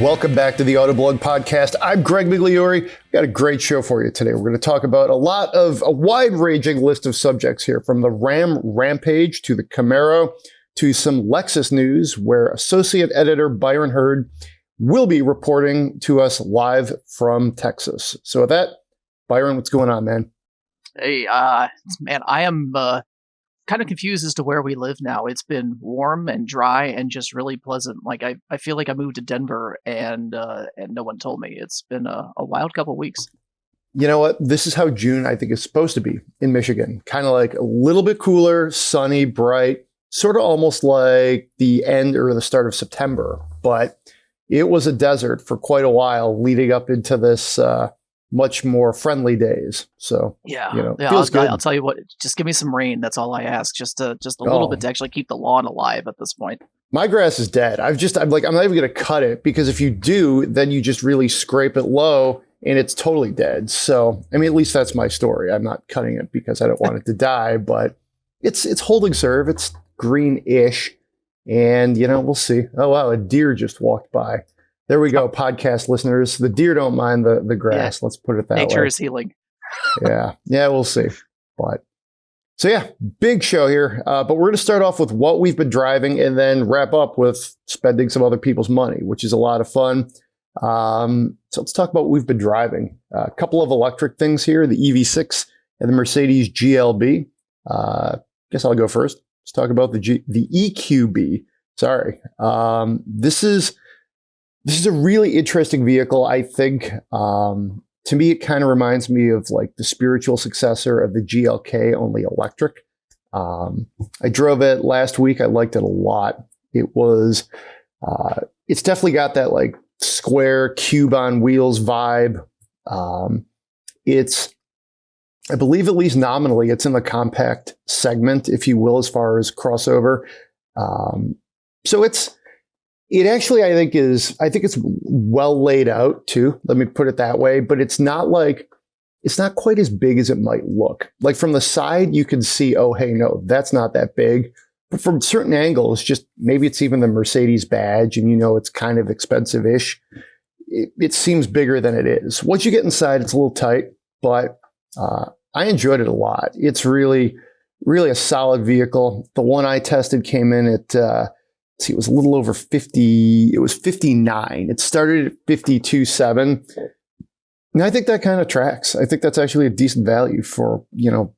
Welcome back to the Autoblog Podcast. I'm Greg Migliore. We've got a great show for you today. We're going to talk about a wide-ranging list of subjects here, from the Rampage to the Camaro to some Lexus news, where Associate Editor Byron Hurd will be reporting to us live from Texas. So with that, Byron, what's going on, man? Hey, man, I am kind of confused as to where we live now. It's been warm and dry and just really pleasant. Like I feel like I moved to Denver and no one told me. It's been a wild couple of weeks. You know what? This is how June, I think, is supposed to be in Michigan. Kind of like a little bit cooler, sunny, bright, sort of almost like the end or the start of September. But it was a desert for quite a while leading up into this much more friendly days. So, feels good. I'll tell you what, just give me some rain. That's all I ask. Just a little bit to actually keep the lawn alive at this point. My grass is dead. I'm not even going to cut it, because if you do, then you just really scrape it low and it's totally dead. So, I mean, at least that's my story. I'm not cutting it because I don't want it to die, but it's holding serve. It's green-ish, and we'll see. Oh wow, a deer just walked by. There we go, podcast listeners. The deer don't mind the grass. Yeah. Let's put it that way. Nature is healing. Yeah, we'll see. But so yeah, big show here. But we're going to start off with what we've been driving, and then wrap up with spending some other people's money, which is a lot of fun. So let's talk about what we've been driving. A couple of electric things here: the EV6 and the Mercedes GLB. Guess I'll go first. Let's talk about the EQB. Sorry, This is a really interesting vehicle, I think. To me, it kind of reminds me of like the spiritual successor of the GLK, only electric. I drove it last week. I liked it a lot. It's definitely got that like square cube on wheels vibe. I believe, at least nominally, it's in the compact segment, if you will, as far as crossover. So it actually, I think it's well laid out too. Let me put it that way. But it's not quite as big as it might look. Like from the side, you can see, oh, hey, no, that's not that big. But from certain angles, just maybe it's even the Mercedes badge, and it's kind of expensive-ish. It seems bigger than it is. Once you get inside, it's a little tight, but I enjoyed it a lot. It's really, really a solid vehicle. The one I tested came in at it was a little over 50. It was 59. It started at 52.7. And I think that kind of tracks. I think that's actually a decent value for,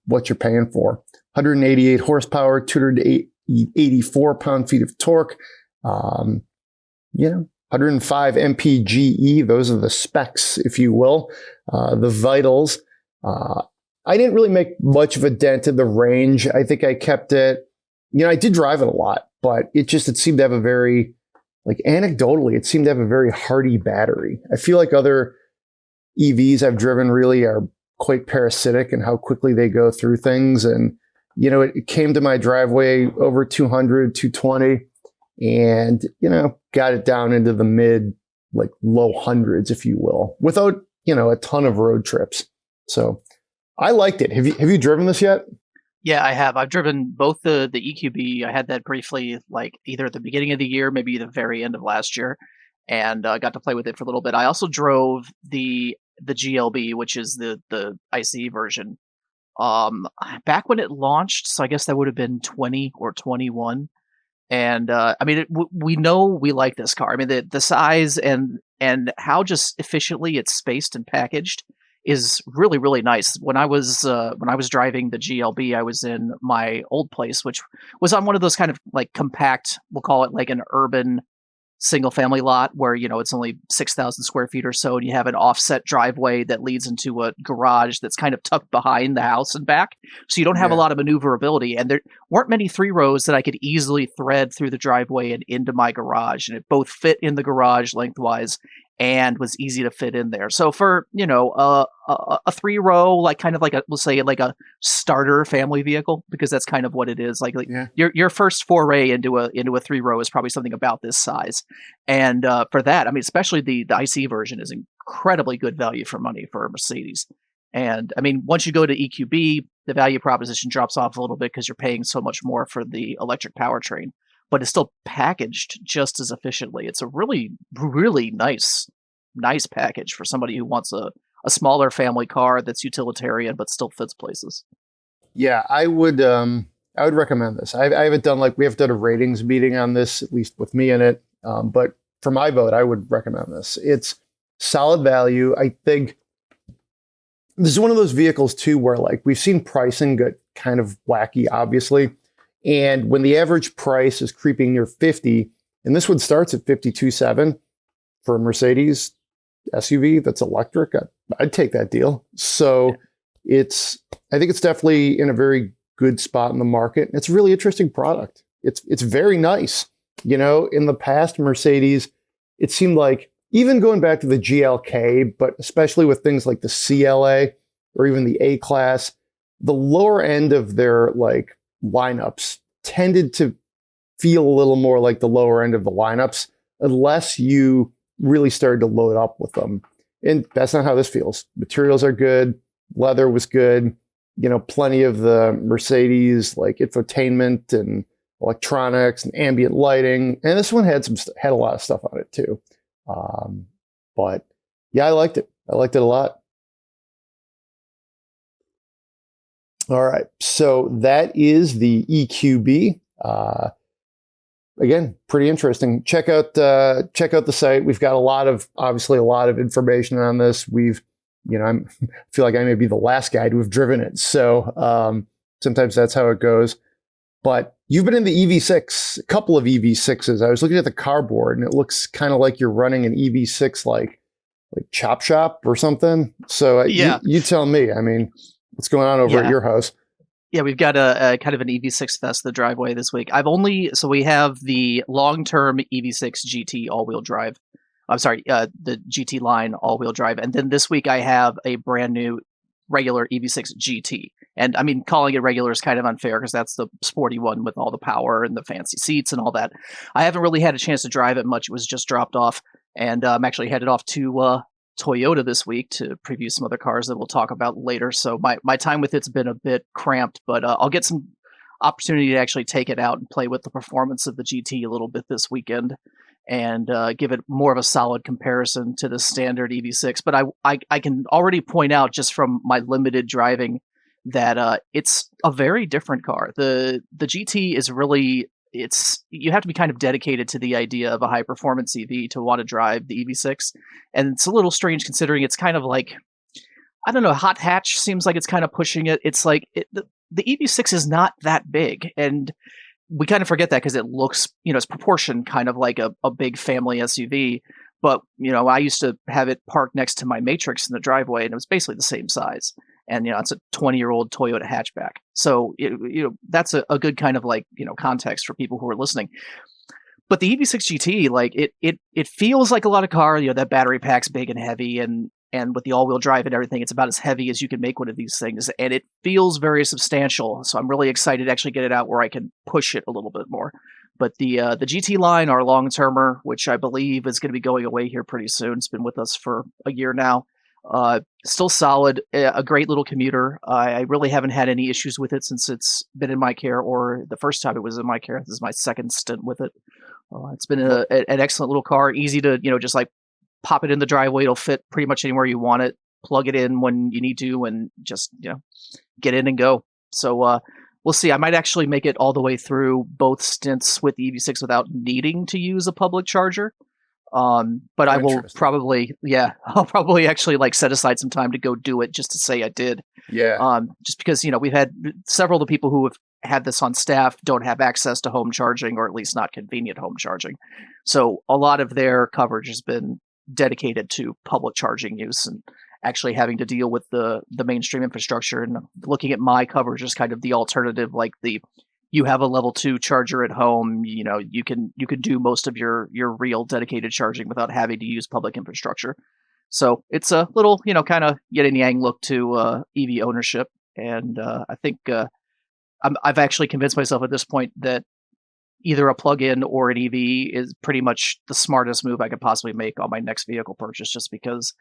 what you're paying for. 188 horsepower, 284 pound-feet of torque. 105 mpge. Those are the specs, if you will. The vitals. I didn't really make much of a dent in the range. I think I kept it. I did drive it a lot, but it seemed to have a very, anecdotally, it seemed to have a very hardy battery. I feel like other EVs I've driven really are quite parasitic in how quickly they go through things. And, it came to my driveway over 200, 220, and, got it down into the low hundreds, if you will, without, a ton of road trips. So I liked it. Have you driven this yet? Yeah, I have. I've driven both the EQB. I had that briefly, either at the beginning of the year, maybe the very end of last year, and got to play with it for a little bit. I also drove the GLB, which is the ICE version, back when it launched. So I guess that would have been 20 or 21. And we know we like this car. I mean, the size and how just efficiently it's spaced and packaged is really, really nice. When I was driving the GLB, I was in my old place, which was on one of those kind of compact, we'll call it like an urban single family lot where, it's only 6,000 square feet or so. And you have an offset driveway that leads into a garage that's kind of tucked behind the house and back. So you don't have a lot of maneuverability, and there weren't many 3 rows that I could easily thread through the driveway and into my garage. And it both fit in the garage lengthwise and was easy to fit in there. So for, a 3-row, we'll say a starter family vehicle, because that's kind of what it is. Your first foray into a 3-row is probably something about this size. And for that, I mean, especially the IC version is incredibly good value for money for a Mercedes. And I mean, once you go to EQB, the value proposition drops off a little bit because you're paying so much more for the electric powertrain. but it's still packaged just as efficiently. It's a really, really nice package for somebody who wants a smaller family car that's utilitarian but still fits places. Yeah, I would recommend this. I haven't done we haven't done a ratings meeting on this, at least with me in it. But for my vote, I would recommend this. It's solid value. I think this is one of those vehicles too, where we've seen pricing get kind of wacky, obviously. And when the average price is creeping near 50, and this one starts at 52.7 for a Mercedes SUV that's electric, I'd take that deal. So I think it's definitely in a very good spot in the market. It's a really interesting product. It's very nice. In the past, Mercedes, it seemed like, even going back to the GLK, but especially with things like the CLA or even the A Class, the lower end of their lineups tended to feel a little more like the lower end of the lineups, unless you really started to load up with them. And that's not how this feels. Materials are good. Leather was good. Plenty of the Mercedes infotainment and electronics and ambient lighting. And this one had a lot of stuff on it too. But yeah, I liked it. I liked it a lot. All right. So that is the EQB. Again, pretty interesting. Check out the site. We've got obviously a lot of information on this. I feel like I may be the last guy to have driven it. So, sometimes that's how it goes. But you've been in the EV6, a couple of EV6s. I was looking at the cardboard and it looks kind of like you're running an EV6, like Chop Shop or something. So yeah, you tell me, what's going on over at your house? Yeah, we've got a kind of an EV6 fest in the driveway this week. So we have the long-term EV6 GT all-wheel drive. I'm sorry, the GT line all-wheel drive. And then this week I have a brand new regular EV6 GT. And calling it regular is kind of unfair because that's the sporty one with all the power and the fancy seats and all that. I haven't really had a chance to drive it much. It was just dropped off. And I'm actually headed off to Toyota this week to preview some other cars that we'll talk about later. So my time with it's been a bit cramped, but I'll get some opportunity to actually take it out and play with the performance of the GT a little bit this weekend and give it more of a solid comparison to the standard EV6. But I can already point out just from my limited driving that it's a very different car. The GT is really, you have to be kind of dedicated to the idea of a high performance EV to want to drive the EV6. And it's a little strange considering it's kind of like, I don't know, hot hatch seems like it's kind of pushing it. It's like the EV6 is not that big. And we kind of forget that because it looks, it's proportioned kind of like a big family SUV. But, I used to have it parked next to my Matrix in the driveway and it was basically the same size. And, it's a 20-year-old Toyota hatchback. So, that's a good kind of context for people who are listening. But the EV6 GT, it feels like a lot of car, that battery pack's big and heavy and with the all-wheel drive and everything, it's about as heavy as you can make one of these things. And it feels very substantial. So I'm really excited to actually get it out where I can push it a little bit more. But the GT line, our long-termer, which I believe is going to be going away here pretty soon. It's been with us for a year now. Still solid, a great little commuter. I really haven't had any issues with it since it's been in my care, or the first time it was in my care. This is my second stint with it. It's been an excellent little car, easy to, just pop it in the driveway. It'll fit pretty much anywhere you want it, plug it in when you need to, and just, get in and go. So we'll see. I might actually make it all the way through both stints with the EV6 without needing to use a public charger. But I will probably, I'll probably actually set aside some time to go do it just to say I did. Yeah. Just because, we've had several of the people who have had this on staff don't have access to home charging, or at least not convenient home charging. So a lot of their coverage has been dedicated to public charging use and actually having to deal with the mainstream infrastructure, and looking at my coverage as kind of the alternative, you have a level 2 charger at home, you can do most of your real dedicated charging without having to use public infrastructure. So it's a little, kind of yin and yang look to EV ownership. And I think I've actually convinced myself at this point that either a plug-in or an EV is pretty much the smartest move I could possibly make on my next vehicle purchase, just because,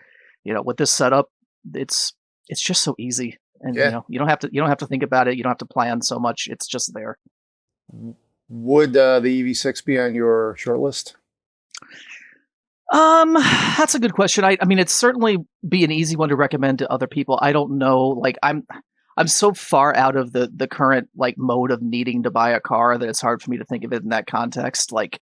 with this setup, it's just so easy. And you don't have to think about it. You don't have to plan so much. It's just there. Would the EV6 be on your short list? That's a good question. I mean, it's certainly be an easy one to recommend to other people. I don't know. Like, I'm so far out of the current like mode of needing to buy a car that it's hard for me to think of it in that context. Like,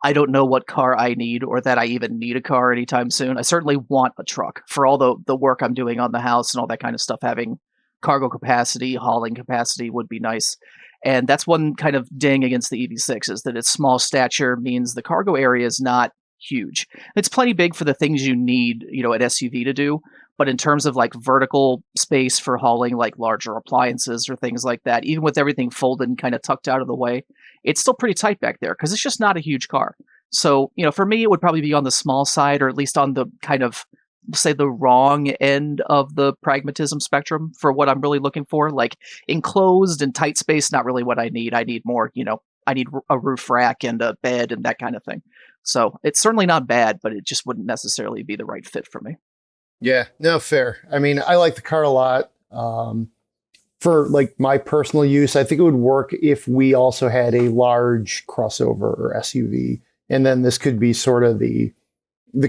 I don't know what car I need or that I even need a car anytime soon. I certainly want a truck for all the work I'm doing on the house and all that kind of stuff. Having cargo capacity, hauling capacity would be nice. And that's one kind of ding against the EV6 is that its small stature means the cargo area is not huge. It's plenty big for the things you need, an SUV to do. But in terms of like vertical space for hauling like larger appliances or things like that, even with everything folded and kind of tucked out of the way, it's still pretty tight back there because it's just not a huge car. So, for me, it would probably be on the small side or at least on the kind of, say, the wrong end of the pragmatism spectrum for what I'm really looking for. Like enclosed and tight space, not really what I need. I need more, I need a roof rack and a bed and that kind of thing. So it's certainly not bad, but it just wouldn't necessarily be the right fit for me. Yeah, no, fair. I mean, I like the car a lot. For like my personal use, I think it would work if we also had a large crossover or SUV, and then this could be sort of the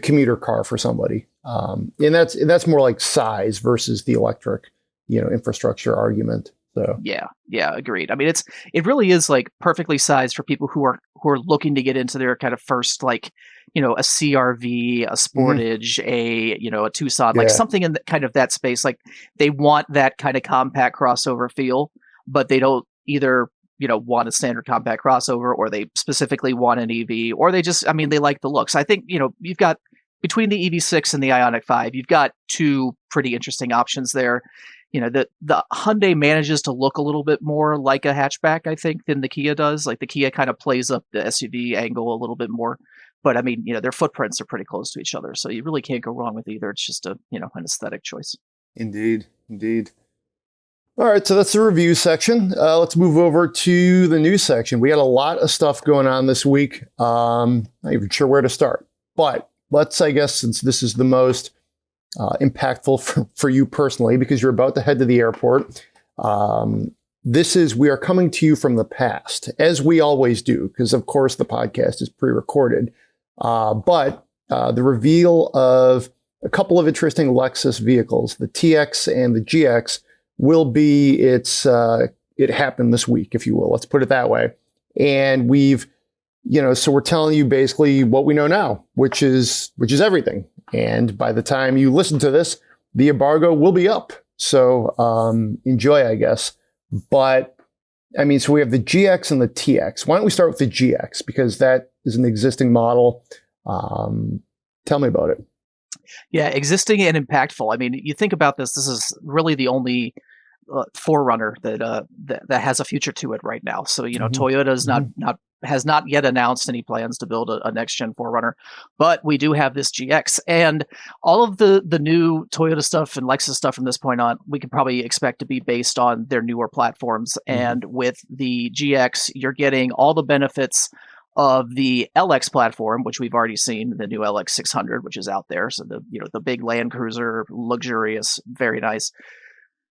commuter car for somebody. And that's more like size versus the electric, infrastructure argument. So yeah, agreed. I mean, it really is like perfectly sized for people who are looking to get into their kind of first like, a CRV, a Sportage, a Tucson, like something in kind of that space. Like they want that kind of compact crossover feel, but they don't either, want a standard compact crossover or they specifically want an EV or they just, they like the looks. I think, you've got between the EV6 and the Ioniq 5, you've got two pretty interesting options there. The Hyundai manages to look a little bit more like a hatchback, I think, than the Kia does. Like the Kia kind of plays up the SUV angle a little bit more. But I mean, their footprints are pretty close to each other. So you really can't go wrong with either. It's just an aesthetic choice. Indeed. All right, so that's the review section. Let's move over to the news section. We got a lot of stuff going on this week. Not even sure where to start. But let's, I guess, since this is the most impactful for you personally, because you're about to head to the airport. We are coming to you from the past, as we always do, because of course the podcast is pre-recorded. But the reveal of a couple of interesting Lexus vehicles, the TX and the GX, will be it happened this week, if you will. Let's put it that way. And so we're telling you basically what we know now, which is everything. And by the time you listen to this, the embargo will be up. So enjoy, I guess. But I mean, so we have the GX and the TX. Why don't we start with the GX? Because that is an existing model. Tell me about it. Yeah, existing and impactful. I mean, you think about this is really the only forerunner that has a future to it right now. So, Toyota is has not yet announced any plans to build a next gen forerunner, but we do have this GX and all of the new Toyota stuff and Lexus stuff from this point on, we can probably expect to be based on their newer platforms. And with the GX, you're getting all the benefits of the LX platform, which we've already seen, the new LX 600, which is out there. So the big Land Cruiser, luxurious, very nice.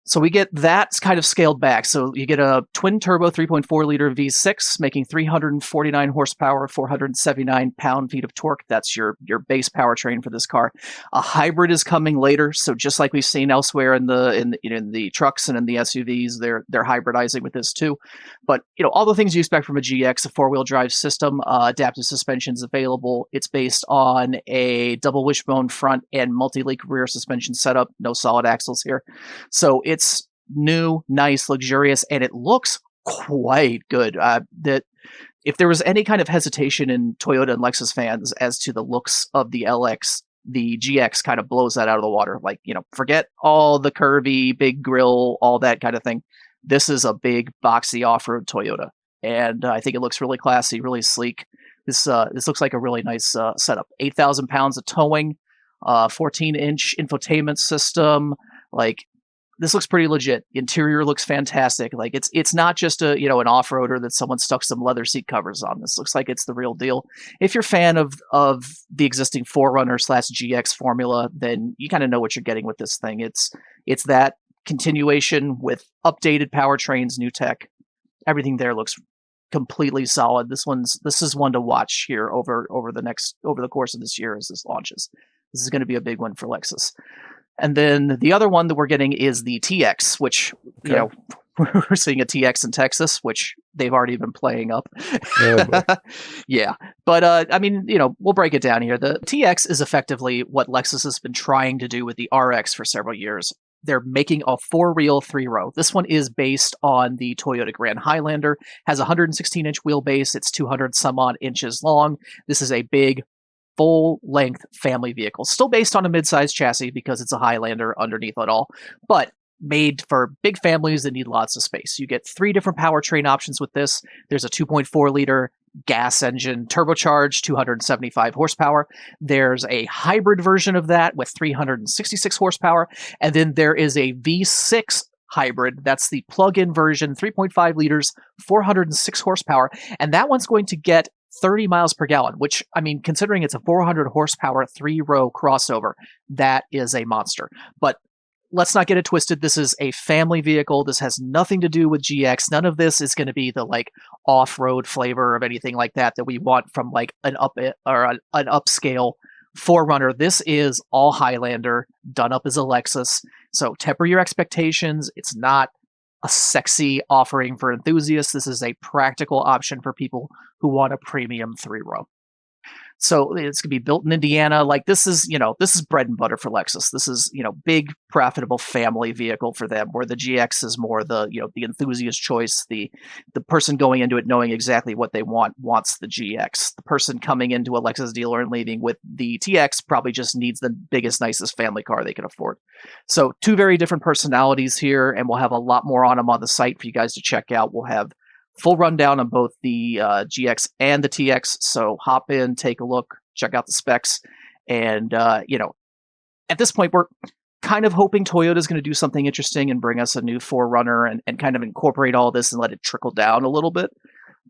So we get that kind of scaled back. So you get a twin turbo 3.4 liter V6 making 349 horsepower, 479 pound-feet of torque. That's your base powertrain for this car. A hybrid is coming later. So just like we've seen elsewhere in the trucks and in the SUVs, they're hybridizing with this too. But all the things you expect from a GX, a four-wheel drive system, adaptive suspensions available. It's based on a double wishbone front and multi-link rear suspension setup. No solid axles here. So it's new, nice, luxurious, and it looks quite good. That if there was any kind of hesitation in Toyota and Lexus fans as to the looks of the LX, the GX kind of blows that out of the water. Like, forget all the curvy, big grille, all that kind of thing. This is a big, boxy off-road Toyota, and I think it looks really classy, really sleek. This looks like a really nice setup. 8,000 pounds of towing, 14-inch infotainment system. Like, this looks pretty legit. Interior looks fantastic. Like it's not just an off-roader that someone stuck some leather seat covers on. This looks like it's the real deal. If you're a fan of the existing 4Runner/GX formula, then you kind of know what you're getting with this thing. It's that continuation with updated powertrains, new tech. Everything there looks completely solid. This is one to watch here over the course of this year as this launches. This is going to be a big one for Lexus. And then the other one that we're getting is the TX, which we're seeing a TX in Texas, which they've already been playing up. Yeah. But I mean, we'll break it down here. The TX is effectively what Lexus has been trying to do with the RX for several years. They're making a 4-wheel 3-row. This one is based on the Toyota Grand Highlander, has a 116-inch wheelbase. It's 200 some odd inches long. This is a big, full-length family vehicle. Still based on a mid-size chassis because it's a Highlander underneath it all, but made for big families that need lots of space. You get 3 different powertrain options with this. There's a 2.4-liter gas engine, turbocharged, 275 horsepower. There's a hybrid version of that with 366 horsepower. And then there is a V6 hybrid. That's the plug-in version, 3.5 liters, 406 horsepower. And that one's going to get 30 miles per gallon, which, I mean, considering it's a 400 horsepower 3-row crossover, that is a monster. But let's not get it twisted. This is a family vehicle. This has nothing to do with GX. None of this is going to be the off-road flavor of anything like that we want from an upscale 4Runner. This is all Highlander done up as a Lexus. So temper your expectations. It's not a sexy offering for enthusiasts. This is a practical option for people who want a premium 3-row. So it's going to be built in Indiana. This is bread and butter for Lexus. This is, big, profitable family vehicle for them, where the GX is more the enthusiast choice. The person going into it knowing exactly what they wants the GX. The person coming into a Lexus dealer and leaving with the TX probably just needs the biggest, nicest family car they can afford. So 2 very different personalities here, and we'll have a lot more on them on the site for you guys to check out. We'll have full rundown on both the GX and the TX. So hop in, take a look, check out the specs. And, at this point, we're kind of hoping Toyota is going to do something interesting and bring us a new 4Runner and kind of incorporate all this and let it trickle down a little bit.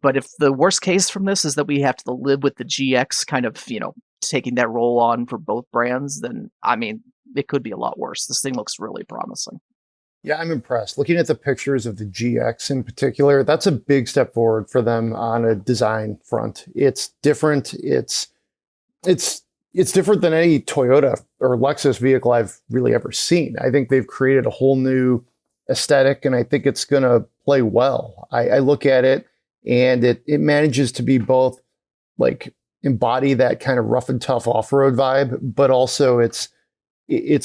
But if the worst case from this is that we have to live with the GX kind of, taking that role on for both brands, then, I mean, it could be a lot worse. This thing looks really promising. Yeah, I'm impressed. Looking at the pictures of the GX in particular, that's a big step forward for them on a design front. It's different. It's different than any Toyota or Lexus vehicle I've really ever seen. I think they've created a whole new aesthetic, and I think it's going to play well. I look at it, and it manages to be both embody that kind of rough and tough off-road vibe, but also it's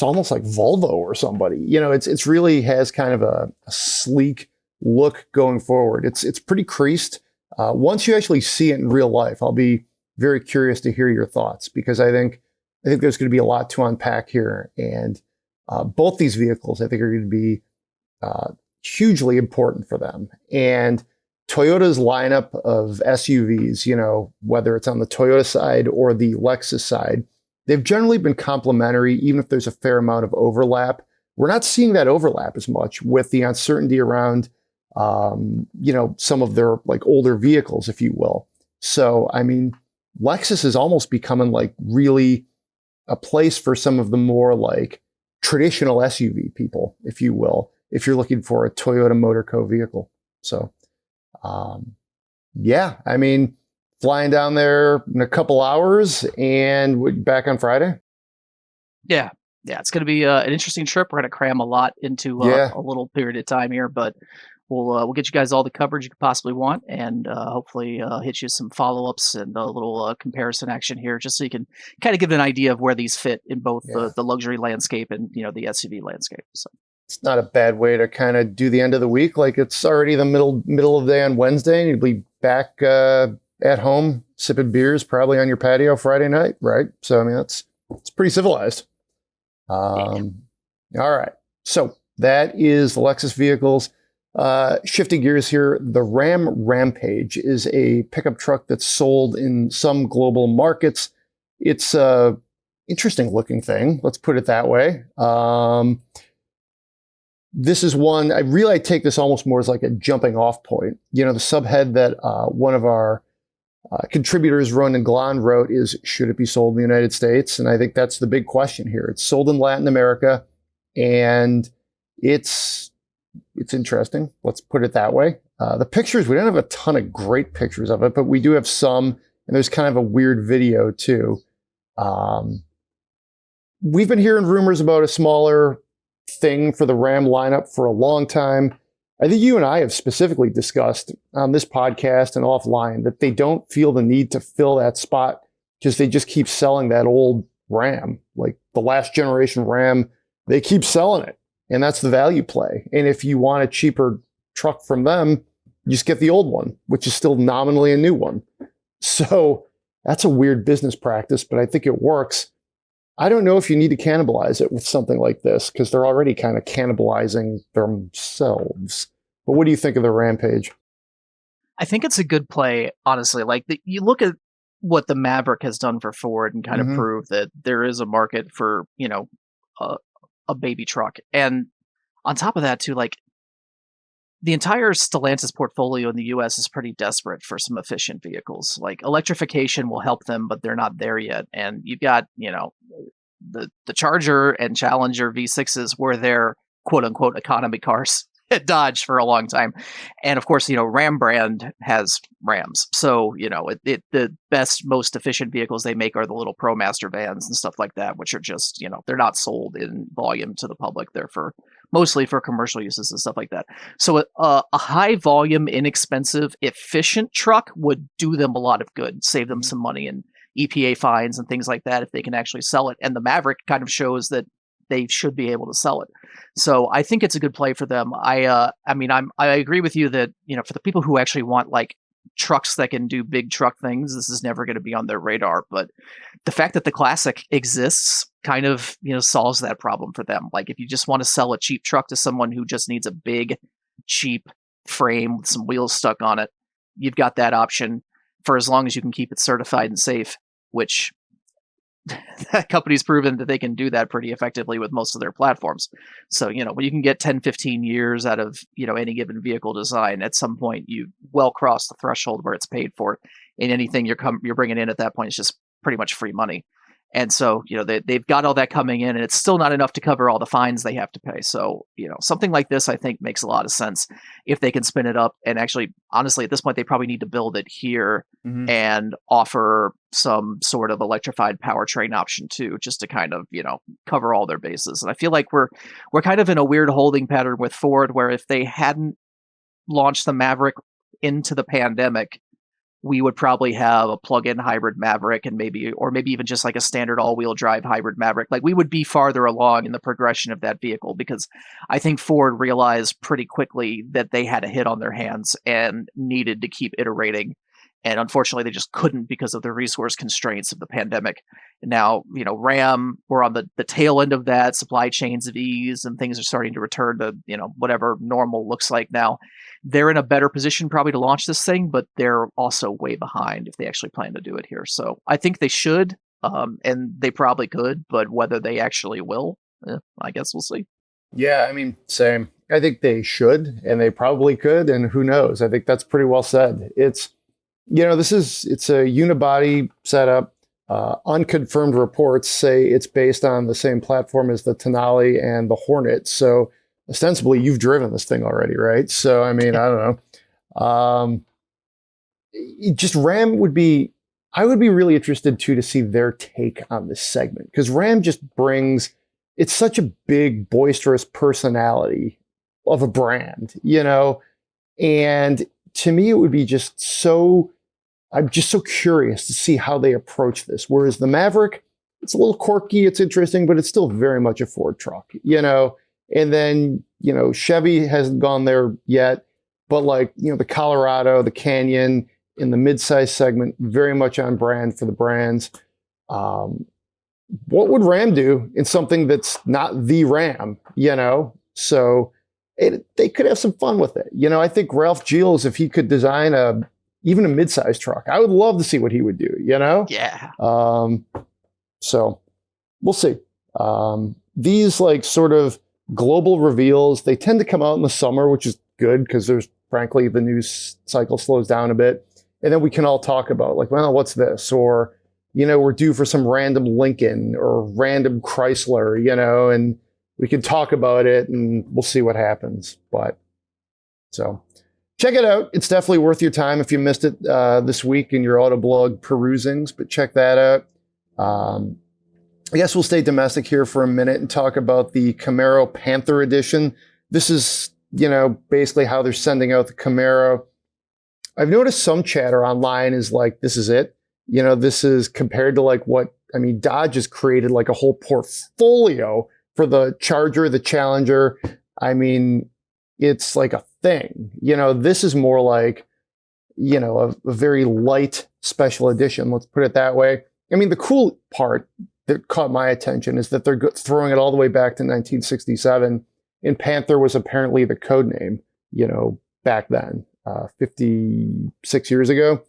almost like Volvo or somebody. It's really has kind of a sleek look going forward. It's pretty creased. Once you actually see it in real life, I'll be very curious to hear your thoughts, because I think there's going to be a lot to unpack here. And both these vehicles, I think, are going to be hugely important for them. And Toyota's lineup of SUVs, whether it's on the Toyota side or the Lexus side, they've generally been complementary, even if there's a fair amount of overlap. We're not seeing that overlap as much with the uncertainty around, some of their older vehicles, if you will. So, I mean, Lexus is almost becoming really a place for some of the more traditional SUV people, if you will, if you're looking for a Toyota Motor Co vehicle. So, yeah, I mean, flying down there in a couple hours, and we're back on Friday. Yeah, it's going to be an interesting trip. We're going to cram a lot into a little period of time here, but we'll get you guys all the coverage you could possibly want, and hopefully hit you some follow-ups and a little comparison action here, just so you can kind of give an idea of where these fit in both the luxury landscape and the SUV landscape. So it's not a bad way to kind of do the end of the week. It's already the middle of the day on Wednesday, and you'll be back at home sipping beers, probably on your patio Friday night, right? So, I mean, it's pretty civilized. All right. So that is the Lexus vehicles. Shifting gears here, the Rampage is a pickup truck that's sold in some global markets. It's a interesting looking thing. Let's put it that way. This is one, I take this almost more as a jumping off point. The subhead that one of our contributors, Ronan Glahn, wrote is, should it be sold in the United States? And I think that's the big question here. It's sold in Latin America, and it's interesting. Let's put it that way. The pictures, we don't have a ton of great pictures of it, but we do have some, and there's kind of a weird video too. We've been hearing rumors about a smaller thing for the Ram lineup for a long time. I think you and I have specifically discussed on this podcast and offline that they don't feel the need to fill that spot because they just keep selling that old Ram, like the last generation Ram. They keep selling it, and that's the value play. And if you want a cheaper truck from them, you just get the old one, which is still nominally a new one. So that's a weird business practice, but I think it works. I don't know if you need to cannibalize it with something like this because they're already kind of cannibalizing themselves. But what do you think of the Rampage? I think it's a good play, honestly. Like you look at what the Maverick has done for Ford and kind of prove that there is a market for, a baby truck. And on top of that too, like the entire Stellantis portfolio in the US is pretty desperate for some efficient vehicles. Like electrification will help them, but they're not there yet. And you've got, the Charger and Challenger V6s were their quote unquote economy cars at Dodge for a long time. And of course, Ram brand has Rams. So, the best, most efficient vehicles they make are the little ProMaster vans and stuff like that, which are just, they're not sold in volume to the public. They're mostly for commercial uses and stuff like that. So a high volume, inexpensive, efficient truck would do them a lot of good, save them some money and EPA fines and things like that if they can actually sell it. And the Maverick kind of shows that they should be able to sell it. So I think it's a good play for them. I agree with you that, for the people who actually want like trucks that can do big truck things, this is never going to be on their radar. But the fact that the Classic exists kind of, solves that problem for them. Like if you just want to sell a cheap truck to someone who just needs a big, cheap frame with some wheels stuck on it, you've got that option for as long as you can keep it certified and safe, which that company's proven that they can do that pretty effectively with most of their platforms. So, when you can get 10, 15 years out of, any given vehicle design, at some point you well cross the threshold where it's paid for, and anything you're bringing in at that point is just pretty much free money. And so, they've got all that coming in, and it's still not enough to cover all the fines they have to pay. So, something like this, I think, makes a lot of sense if they can spin it up. And actually, honestly, at this point, they probably need to build it here and offer some sort of electrified powertrain option too, just to kind of, cover all their bases. And I feel like we're kind of in a weird holding pattern with Ford, where if they hadn't launched the Maverick into the pandemic, we would probably have a plug-in hybrid Maverick and maybe even just like a standard all-wheel drive hybrid Maverick. Like we would be farther along in the progression of that vehicle, because I think Ford realized pretty quickly that they had a hit on their hands and needed to keep iterating. And unfortunately, they just couldn't because of the resource constraints of the pandemic. And now, Ram, we're on the tail end of that. Supply chains have eased and things are starting to return to, whatever normal looks like now. They're in a better position probably to launch this thing, but they're also way behind if they actually plan to do it here. So I think they should, and they probably could, but whether they actually will, I guess we'll see. Yeah, I mean, same. I think they should, and they probably could, and who knows? I think that's pretty well said. It's a unibody setup. Unconfirmed reports say it's based on the same platform as the Tenali and the Hornet. So ostensibly, you've driven this thing already, right? So, I mean, I don't know. Just Ram I would be really interested too to see their take on this segment, because Ram just it's such a big, boisterous personality of a brand, and to me, it would be I'm just so curious to see how they approach this. Whereas the Maverick, it's a little quirky, it's interesting, but it's still very much a Ford truck, And then, Chevy hasn't gone there yet, but the Colorado, the Canyon in the midsize segment, very much on brand for the brands. What would Ram do in something that's not the Ram, So they could have some fun with it. I think Ralph Gilles, if he could design even a midsize truck, I would love to see what he would do, Yeah. So we'll see. These sort of global reveals, they tend to come out in the summer, which is good because frankly, the news cycle slows down a bit. And then we can all talk about what's this? Or, we're due for some random Lincoln or random Chrysler, and we can talk about it and we'll see what happens. But so check it out. It's definitely worth your time if you missed it this week in your Autoblog perusings, but check that out. I guess we'll stay domestic here for a minute and talk about the Camaro Panther edition. This is, basically how they're sending out the Camaro. I've noticed some chatter online is like, this is it. This is compared to Dodge has created like a whole portfolio for the Charger, the Challenger. It's like a thing. This is more like, a very light special edition. Let's put it that way. The cool part that caught my attention is that they're throwing it all the way back to 1967. And Panther was apparently the code name, back then, 56 years ago.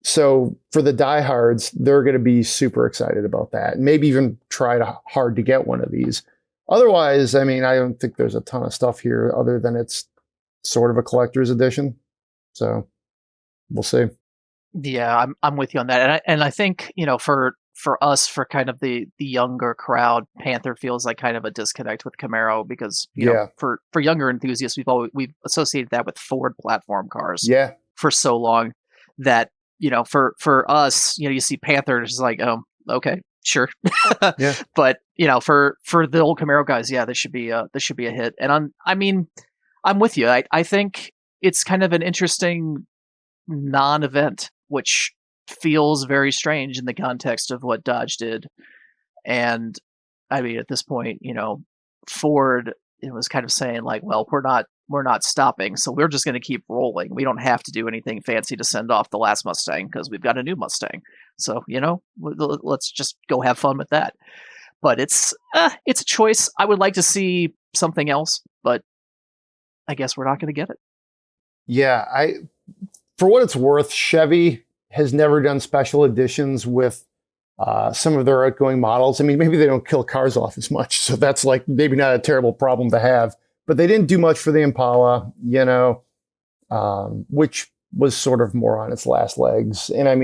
So for the diehards, they're going to be super excited about that. And maybe even try hard to get one of these. Otherwise, I don't think there's a ton of stuff here other than it's sort of a collector's edition. So we'll see. Yeah, I'm with you on that. And I think, for us, for kind of the younger crowd, Panther feels like kind of a disconnect with Camaro because, for younger enthusiasts, we've associated that with Ford platform cars for so long that, for us, you see Panther, it's like, oh, okay, sure. Yeah. But, for the old Camaro guys, this should be a hit. And I'm with you. I think it's kind of an interesting non-event, which feels very strange in the context of what Dodge did. And at this point, Ford, it was kind of saying like, well, we're not stopping, so we're just going to keep rolling. We don't have to do anything fancy to send off the last Mustang because we've got a new Mustang. So, let's just go have fun with that. But it's a choice. I would like to see something else, but I guess we're not going to get it. Yeah, for what it's worth, Chevy has never done special editions with some of their outgoing models. Maybe they don't kill cars off as much, so that's like maybe not a terrible problem to have. But they didn't do much for the Impala, which was sort of more on its last legs. And I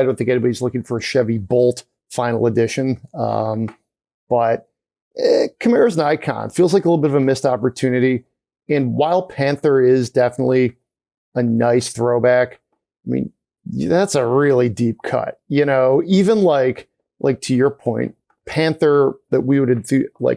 don't think anybody's looking for a Chevy Bolt final edition. But Camaro's an icon. Feels like a little bit of a missed opportunity. And while Panther is definitely a nice throwback, that's a really deep cut, even like to your point, Panther that we would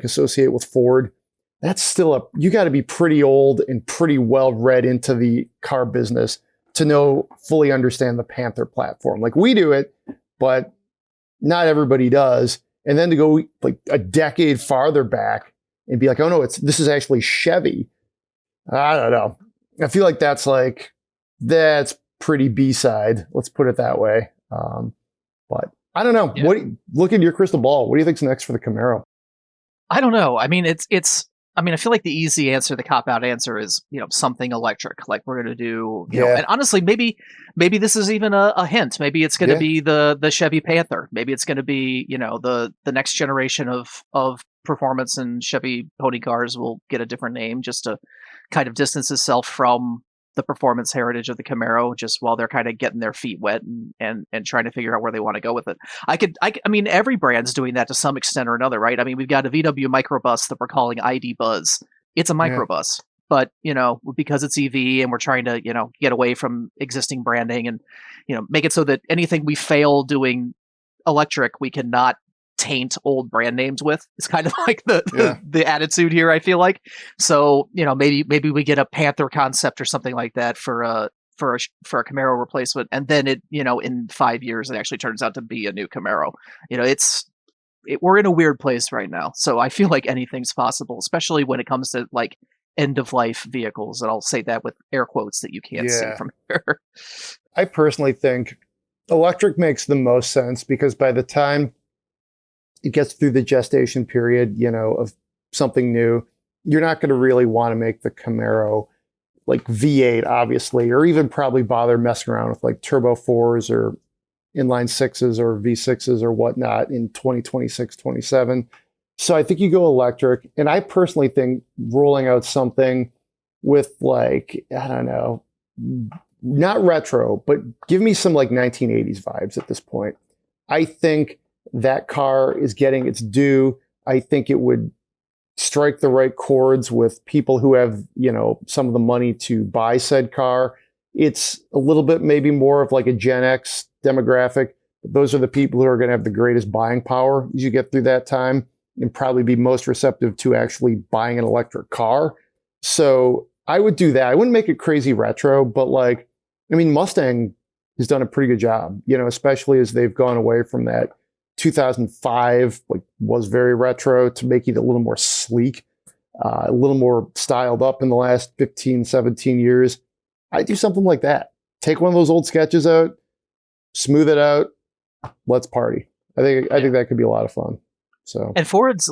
associate with Ford, that's still you got to be pretty old and pretty well read into the car business to fully understand the Panther platform. Like we do it, but not everybody does. And then to go like a decade farther back and be like, oh no, this is actually Chevy. I don't know. I feel like that's pretty B-side. Let's put it that way. But I don't know. Yeah. Look into your crystal ball. What do you think's next for the Camaro? I don't know. I feel like the easy answer, the cop-out answer is, something electric. Like we're going to do, and honestly, maybe this is even a hint. Maybe it's going to be the Chevy Panther. Maybe it's going to be, the next generation of performance and Chevy pony cars will get a different name just to kind of distance itself from the performance heritage of the Camaro, just while they're kind of getting their feet wet and trying to figure out where they want to go with it. Every brand's doing that to some extent or another, right? We've got a VW microbus that we're calling ID Buzz. It's a microbus, but because it's EV and we're trying to, get away from existing branding and, make it so that anything we fail doing electric, we cannot taint old brand names with. It's kind of like the attitude here, I feel like. So, maybe we get a Panther concept or something like that for a Camaro replacement, and then it, in 5 years it actually turns out to be a new Camaro. We're in a weird place right now. So I feel like anything's possible, especially when it comes to like end of life vehicles. And I'll say that with air quotes that you can't see from here. I personally think electric makes the most sense because by the time it gets through the gestation period, of something new, you're not going to really want to make the Camaro like V8, obviously, or even probably bother messing around with like turbo 4s or inline 6s or V6s or whatnot in 2026, 27. So I think you go electric. And I personally think rolling out something with like, I don't know, not retro, but give me some like 1980s vibes at this point. I think that car is getting its due. I think it would strike the right chords with people who have, some of the money to buy said car. It's a little bit maybe more of like a Gen X demographic. Those are the people who are going to have the greatest buying power as you get through that time and probably be most receptive to actually buying an electric car. So I would do that. I wouldn't make it crazy retro, but Mustang has done a pretty good job, especially as they've gone away from that 2005, was very retro, to make it a little more sleek, a little more styled up in the last 15, 17 years. I do something like that. Take one of those old sketches out, smooth it out. Let's party. I think that could be a lot of fun. So, and Ford's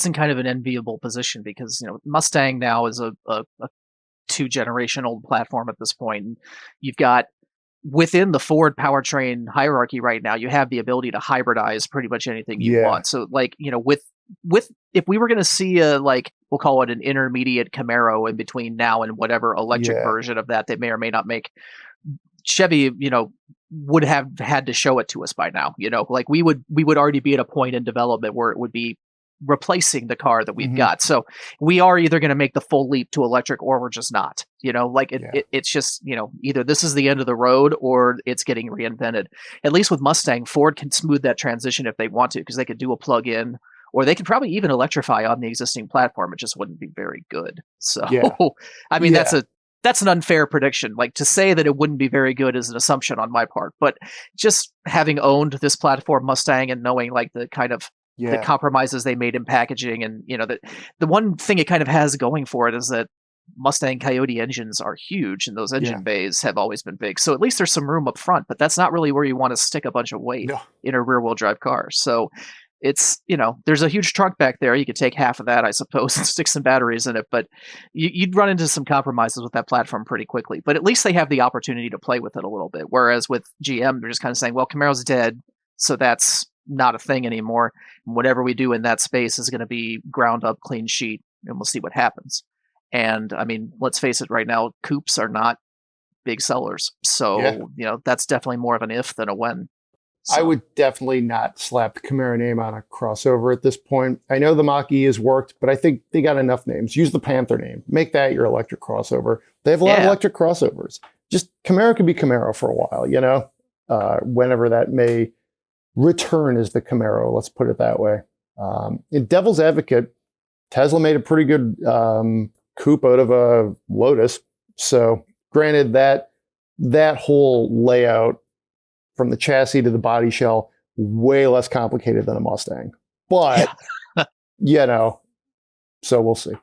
in kind of an enviable position because Mustang now is a 2-generation old platform at this point. And you've got, within the Ford powertrain hierarchy right now, you have the ability to hybridize pretty much anything you want. So with if we were going to see we'll call it an intermediate Camaro in between now and whatever electric version of that they may or may not make, Chevy, would have had to show it to us by now. We would already be at a point in development where it would be replacing the car that we've got. So we are either going to make the full leap to electric or we're just not. It's just, either this is the end of the road or it's getting reinvented. At least with Mustang, Ford can smooth that transition if they want to, because they could do a plug-in, or they could probably even electrify on the existing platform. It just wouldn't be very good. So, that's an unfair prediction. To say that it wouldn't be very good is an assumption on my part. But just having owned this platform Mustang and knowing the kind of the compromises they made in packaging, and the one thing it kind of has going for it is that Mustang Coyote engines are huge, and those engine bays have always been big. So at least there's some room up front, but that's not really where you want to stick a bunch of weight in a rear-wheel drive car. So it's, there's a huge trunk back there. You could take half of that, I suppose, and stick some batteries in it, but you'd run into some compromises with that platform pretty quickly. But at least they have the opportunity to play with it a little bit. Whereas with GM, they're just kind of saying, well, Camaro's dead, so that's not a thing anymore. Whatever we do in that space is going to be ground up, clean sheet, and we'll see what happens. And let's face it, right now, coupes are not big sellers. So, that's definitely more of an if than a when. So. I would definitely not slap the Camaro name on a crossover at this point. I know the Mach-E has worked, but I think they got enough names. Use the Panther name. Make that your electric crossover. They have a lot of electric crossovers. Just Camaro could be Camaro for a while, whenever that may return as the Camaro. Let's put it that way. In Devil's Advocate, Tesla made a pretty good coupe out of a Lotus. So granted, that whole layout from the chassis to the body shell, way less complicated than a Mustang. But, so we'll see.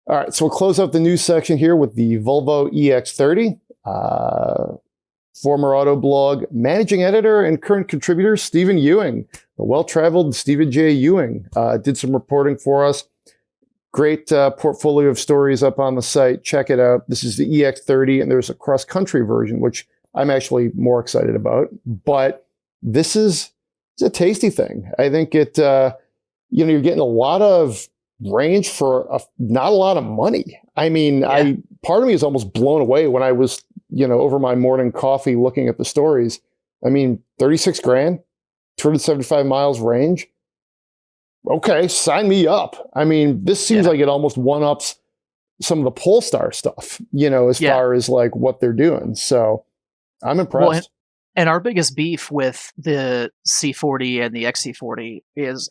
All right, so we'll close out the news section here with the Volvo EX30. Former Autoblog managing editor and current contributor Stephen Ewing, the well-traveled Stephen J. Ewing, did some reporting for us. Great portfolio of stories up on the site. Check it out. This is the EX30, and there's a cross-country version, which I'm actually more excited about. But it's a tasty thing. I think you're getting a lot of range for not a lot of money. Part of me is almost blown away when I was, over my morning coffee looking at the stories. 36 grand, 275 miles range. Okay, sign me up. This seems like it almost one-ups some of the Polestar stuff, as far as what they're doing. So I'm impressed. Well, and our biggest beef with the C40 and the XC40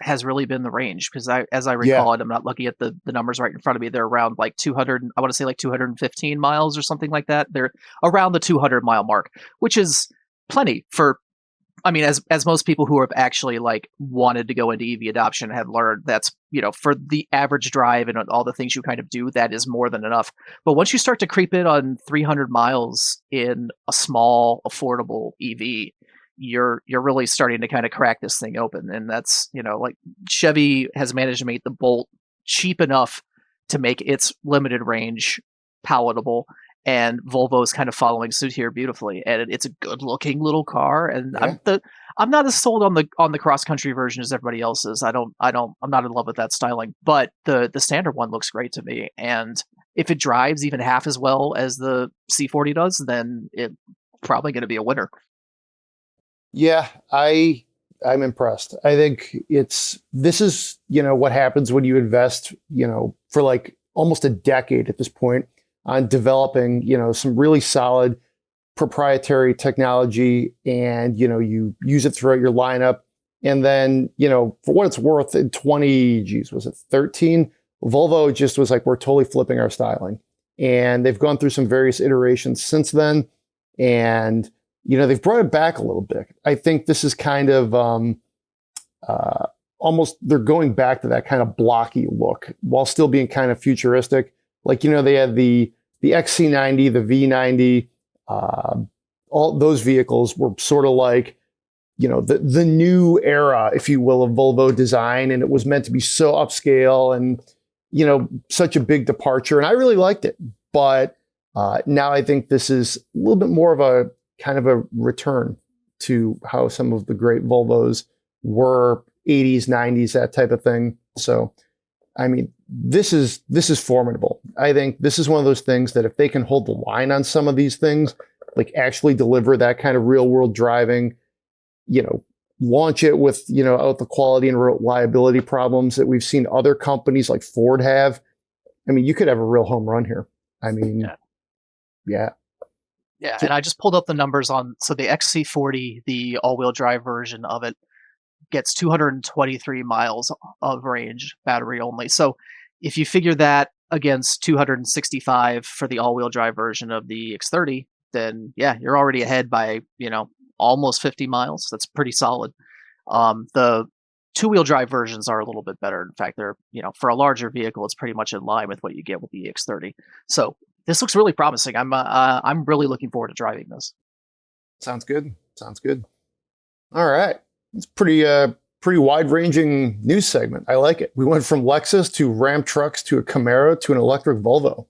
has really been the range, because as I recall it, I'm not looking at the numbers right in front of me. They're around 200. I want to say 215 miles or something like that. They're around the 200 mile mark, which is plenty for. As most people who have actually wanted to go into EV adoption have learned, that's, for the average drive and all the things you kind of do, that is more than enough. But once you start to creep in on 300 miles in a small, affordable EV, you're really starting to kind of crack this thing open. And that's, Chevy has managed to make the Bolt cheap enough to make its limited range palatable. And Volvo is kind of following suit here beautifully, and it's a good-looking little car. And I'm not as sold on the cross-country version as everybody else is. I'm not in love with that styling, but the standard one looks great to me. And if it drives even half as well as the C40 does, then it's probably going to be a winner. Yeah, I I'm impressed. I think this is, what happens when you invest, for like almost a decade at this point on developing, some really solid proprietary technology, and, you use it throughout your lineup. And then, for what it's worth, in 13, Volvo just was like, we're totally flipping our styling. And they've gone through some various iterations since then. And, they've brought it back a little bit. I think this is kind of almost, they're going back to that kind of blocky look while still being kind of futuristic. Like, they had the XC90, the V90, all those vehicles were sort of like, the new era, if you will, of Volvo design. And it was meant to be so upscale and, such a big departure. And I really liked it. But now I think this is a little bit more of a kind of a return to how some of the great Volvos were, 80s, 90s, that type of thing. So, I mean, this is formidable. I think this is one of those things that if they can hold the line on some of these things, like actually deliver that kind of real world driving, launch it with, out the quality and reliability problems that we've seen other companies like Ford have. I mean, you could have a real home run here. I mean, yeah. Yeah, and I just pulled up the numbers so the XC40, the all-wheel drive version of it, gets 223 miles of range, battery only. So if you figure that against 265 for the all-wheel drive version of the EX30, then yeah, you're already ahead by, almost 50 miles. That's pretty solid. The two-wheel drive versions are a little bit better. In fact, they're, for a larger vehicle, it's pretty much in line with what you get with the EX30. So this looks really promising. I'm really looking forward to driving this. Sounds good. All right. It's pretty wide-ranging news segment. I like it. We went from Lexus to Ram trucks to a Camaro to an electric Volvo.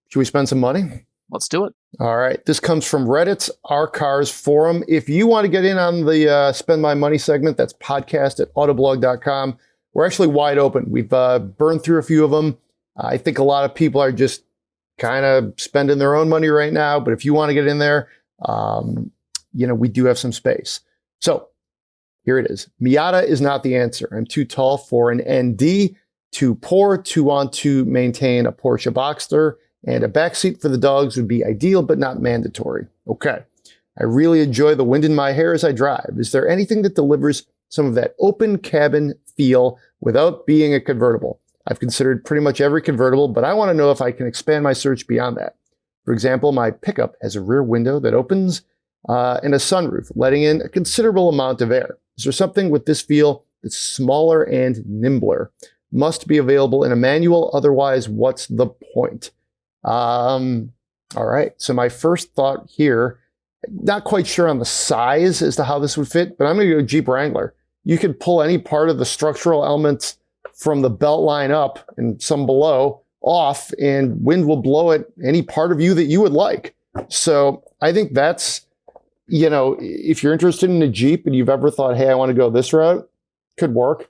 Should we spend some money? Let's do it. All right. This comes from Reddit's Our Cars forum. If you want to get in on the Spend My Money segment, that's podcast@autoblog.com. We're actually wide open. We've burned through a few of them. I think a lot of people are just kind of spending their own money right now. But if you want to get in there, we do have some space. So here it is. Miata is not the answer. I'm too tall for an ND, too poor to want to maintain a Porsche Boxster, and a backseat for the dogs would be ideal, but not mandatory. Okay. I really enjoy the wind in my hair as I drive. Is there anything that delivers some of that open cabin feel without being a convertible? I've considered pretty much every convertible, but I want to know if I can expand my search beyond that. For example, my pickup has a rear window that opens and a sunroof, letting in a considerable amount of air. Is there something with this feel that's smaller and nimbler? Must be available in a manual, otherwise what's the point? All right, so my first thought here, not quite sure on the size as to how this would fit, but I'm going to go Jeep Wrangler. You could pull any part of the structural elements from the belt line up and some below off, and wind will blow at any part of you that you would like. So I think that's, if you're interested in a Jeep and you've ever thought, hey, I want to go this route, could work.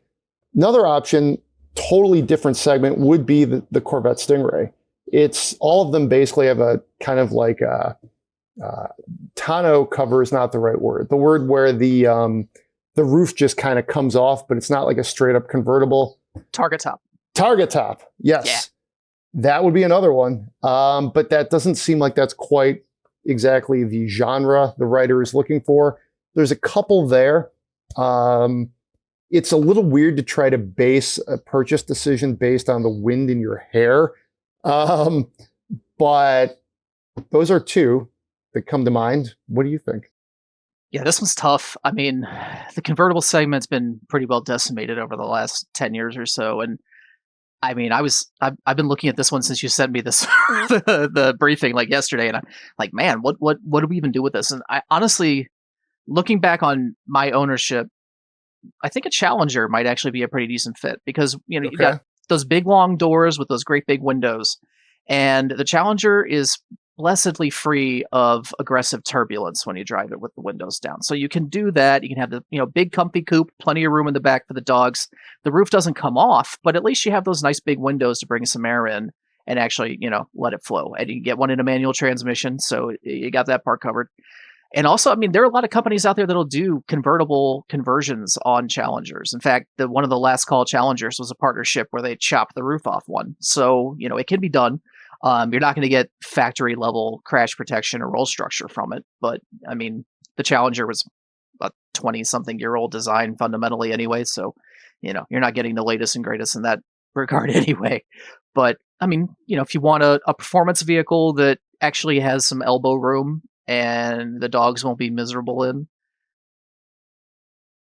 Another option, totally different segment, would be the Corvette Stingray. It's all of them basically have a kind of like a tonneau cover is not the right word. The word where the roof just kind of comes off, but it's not like a straight up convertible. Target top. Yes. Yeah. That would be another one. But that doesn't seem like that's quite exactly the genre the writer is looking for. There's a couple there. It's a little weird to try to base a purchase decision based on the wind in your hair. But those are two that come to mind. What do you think? Yeah, this one's tough. I mean, the convertible segment's been pretty well decimated over the last 10 years or so. And I mean, I've been looking at this one since you sent me this, the briefing like yesterday. And I'm like, man, what do we even do with this? And I honestly, looking back on my ownership, I think a Challenger might actually be a pretty decent fit because, you got those big long doors with those great big windows, and the Challenger is blessedly free of aggressive turbulence when you drive it with the windows down. So you can do that. You can have the, big comfy coupe, plenty of room in the back for the dogs. The roof doesn't come off, but at least you have those nice big windows to bring some air in and actually, let it flow. And you can get one in a manual transmission. So you got that part covered. And also, I mean, there are a lot of companies out there that'll do convertible conversions on Challengers. In fact, one of the last call Challengers was a partnership where they chopped the roof off one. So, it can be done. You're not going to get factory level crash protection or roll structure from it. But I mean, the Challenger was a 20-something-year-old design fundamentally anyway. So, you're not getting the latest and greatest in that regard anyway. But I mean, if you want a performance vehicle that actually has some elbow room and the dogs won't be miserable in,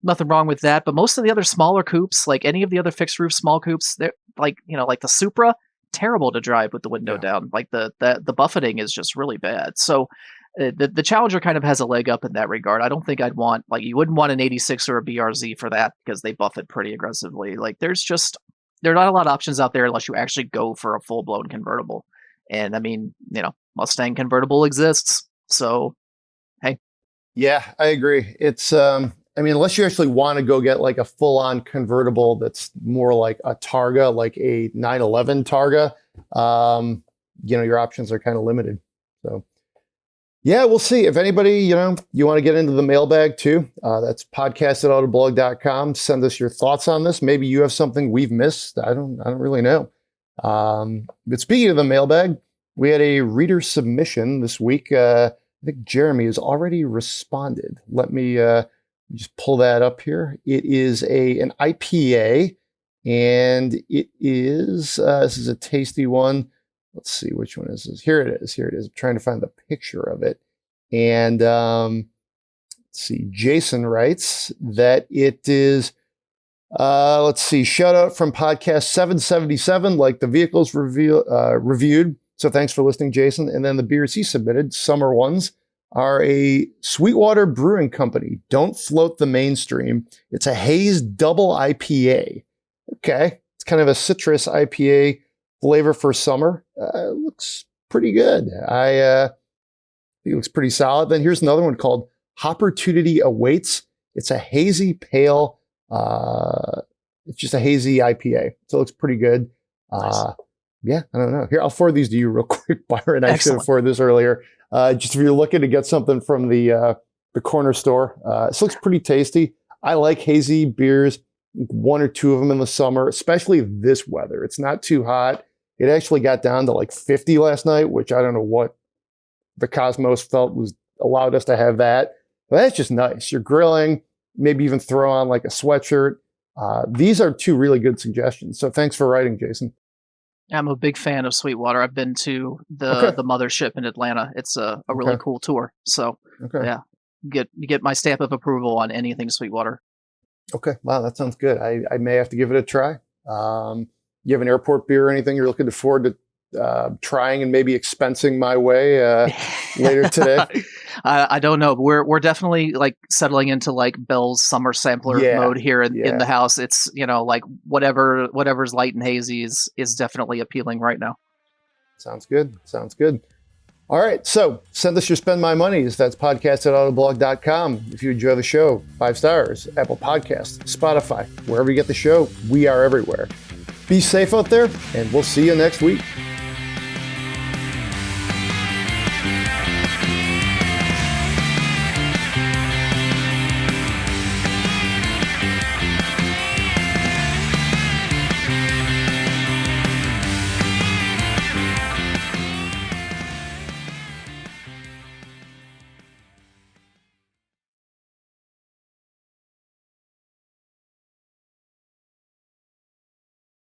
nothing wrong with that. But most of the other smaller coupes, like any of the other fixed roof small coupes, they're like the Supra, terrible to drive with the window down. Like the buffeting is just really bad. So the Challenger kind of has a leg up in that regard. I don't think I'd want, you wouldn't want an 86 or a BRZ for that because they buffet pretty aggressively. Like there are not a lot of options out there unless you actually go for a full blown convertible. And I mean, Mustang convertible exists. So, hey. Yeah, I agree. It's, unless you actually want to go get like a full on convertible that's more like a Targa, like a 911 Targa, your options are kind of limited. So, yeah, we'll see. If anybody, you want to get into the mailbag too, that's podcast@autoblog.com. Send us your thoughts on this. Maybe you have something we've missed. I don't really know. But speaking of the mailbag, we had a reader submission this week. I think Jeremy has already responded. Let me just pull that up here. It is an IPA, and it is, this is a tasty one. Let's see, which one is this? Here it is. I'm trying to find the picture of it. And let's see, Jason writes that it is, let's see, shout out from podcast 777, like the vehicles reviewed. So thanks for listening, Jason. And then the beers he submitted, summer ones, are a Sweetwater Brewing Company. Don't float the mainstream. It's a haze double IPA. Okay. It's kind of a citrus IPA flavor for summer. Looks pretty good. I think it looks pretty solid. Then here's another one called Opportunity Awaits. It's a hazy pale. It's just a hazy IPA. So it looks pretty good. Nice. Yeah, I don't know. Here, I'll forward these to you real quick, Byron. I should have forwarded this earlier. Just if you're looking to get something from the corner store, this looks pretty tasty. I like hazy beers, one or two of them in the summer, especially this weather. It's not too hot. It actually got down to like 50 last night, which I don't know what the Cosmos felt was allowed us to have that. But that's just nice. You're grilling, maybe even throw on like a sweatshirt. These are two really good suggestions. So thanks for writing, Jason. I'm a big fan of Sweetwater. I've been to the mothership in Atlanta. It's a really cool tour. So yeah, get my stamp of approval on anything Sweetwater. Okay. Wow. That sounds good. I may have to give it a try. You have an airport beer or anything you're looking forward to trying and maybe expensing my way later today? I don't know, but we're definitely like settling into like Bell's summer sampler mode here in the house. It's like whatever's light and hazy is definitely appealing right now. Sounds good. All right, so send us your spend my monies. That's podcast@autoblog.com. If you enjoy the show, 5 stars, Apple Podcasts, Spotify, wherever you get the show, we are everywhere. Be safe out there, and we'll see you next week.